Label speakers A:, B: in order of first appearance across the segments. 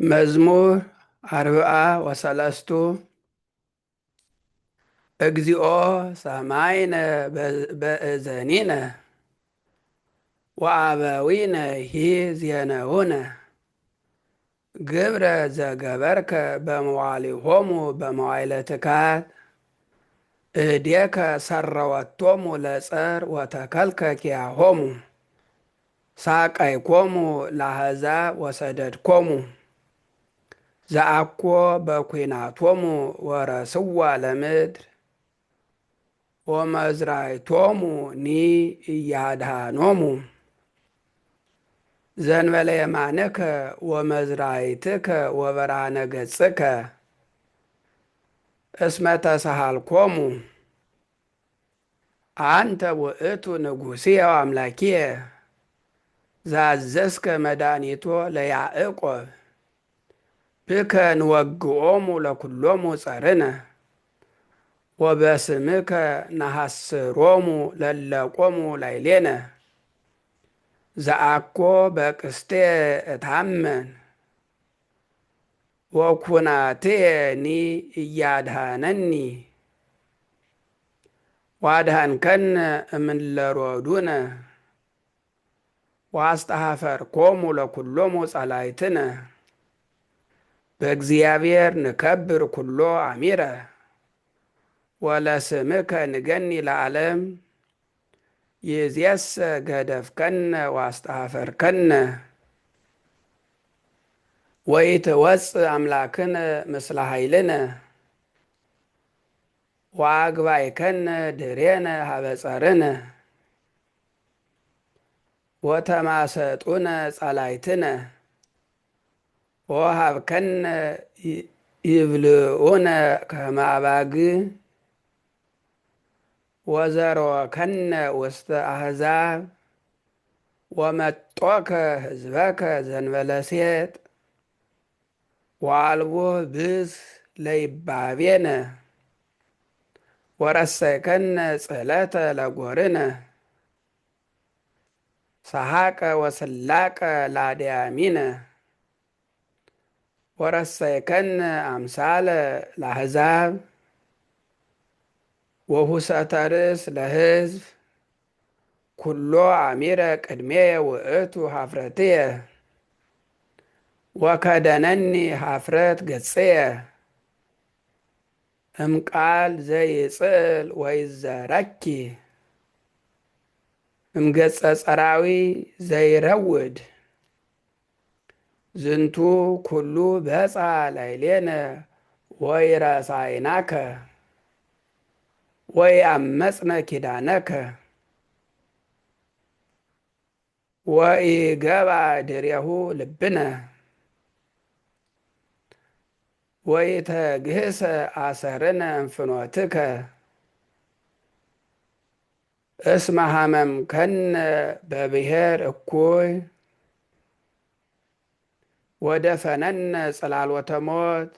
A: መዝሙር አርብዓ ወሰለስቱ እግዚኦ ሰማይነ በእዘኒነ ወአበዊነ ዜነውነ ግብረ ዘገበርከ በመዋዕሊሆሙ በመዋዕለ ትካት እዴከ ሰረወቶሙ ለጸር ወተከልከ ኪያሆሙ ሳቀይኮሙ ለአሕዛብ ወሰደድኮሙ ዘአኮ በኲናቶሙ ወረስዋ ለምድር ወመዝራዕቶሙ ኒ ኢያድኃኖሙ ዘእንበለ የማንከ ወመዝራዕትከ ወብርሃነ ገጽከ እስመ ተሳሃልኮሙ አንተ ውእቱ ንጉሥየ ወአምላኪየ ዘአዘዝከ መድኃኒቶ ለያዕቆብ ብከ ንወግኦሙ ለኵሎሙ ጸርነ ወበስምከ ነሐስሮሙ ለለቆሙ ላዕሌነ ዘአኮ በቅስቴ እታመን ወኵናትየኒ ኢያድኃነኒ ወአድኃንከነ እምእለ ሮዱነ ወአስተኀፈርኮሙ ለኵሎሙ ጸላእትነ በእግዚአብሔር ንከብር ኵሎ አሚረ ወለስምከ ንገኒ ለዓለም ይእዜሰ ገደፍከነ ወአስተኀፈርከነ ወኢትወፅእ አምላክነ ምስለ ኃይልነ ወአግባእከነ ድሬነ ሀበ ጸርነ ወተማሰጡነ ጸላእትነ ወሀብከነ ይብልዑነ ከመ አባግዕ ወዘርወከነ ውስተ አሕዛብ ወመጦከ ሕዝበከ ዘእንበለ ሴጥ ወአልቦ ብዝ ለይባቤነ ወረሰይከነ ጽሕለተ ለጐርነ ሰሐቀ ወስላቀ ለአድያሚነ ወረሰይከነ አምሳለ ለአሕዛብ ወሁሰተ ርእስ ለሕዝብ ኵሎ አሚረ ቅድሜየ ውእቱ ኀፍረትየ ወከደነኒ ኀፍረት ገጽየ እምቃል ዘይጽእል ወይዘረኪ እምገጸ ጸራዊ ዘይረውድ ዝንቱ ኵሉ በጽሐ ላዕሌነ ወኢረሳዕናከ ወኢአመጽነ ኪዳነከ ወኢገብአ ድሬሁ ልብነ ወኢተግህሰ አሰርነ እምፍኖትከ እስመ ሐመምከነ በብሔር እኩይ ወደፈነነ ጽላሎተ ሞት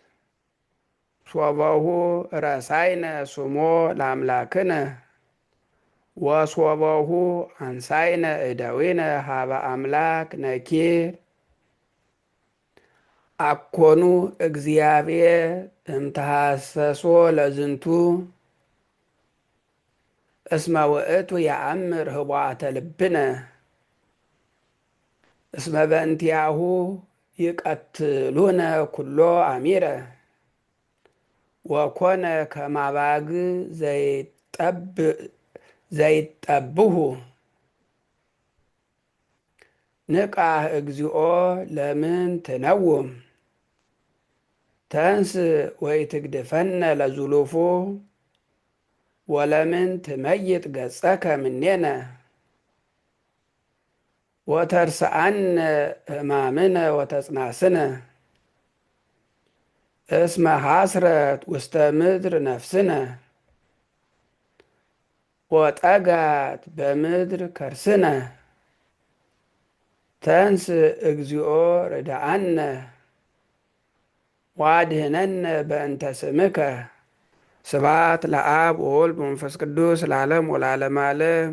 A: ሶበሁ ረሳይነ ስሞ ለአምላክነ ወሶበሁ አንሳይነ እደዊነ ሀበ አምላክ ነኪር አኮኑ እግዚአብሔር እምተሐሰሶ ለዝንቱ እስመ ውእቱ የአምር ህቡአተ ልብነ እስመ በእንቲአሁ ይቀትሉነ ኵሎ አሚረ ወኮነ ከመ አባግዕ ዘይጠብሑ ንቃሕ እግዚኦ ለምን ትነውም ተንሥእ ወኢትግድፈነ ለዝሉፉ ወለምን ትመይጥ ገጸከ እምኔነ ወተርስአነ ሕማምነ ወተጽናስነ እስመ ሐስረት ውስተ ምድር ነፍስነ ወጠጋት በምድር ከርስነ ተንሥእ እግዚኦ ርድአነ ወአድኅነነ በእንተ ስምከ ስብሐት ለአብ ወወልድ ወመንፈስ ቅዱስ ለዓለም ወለዓለመ ዓለም።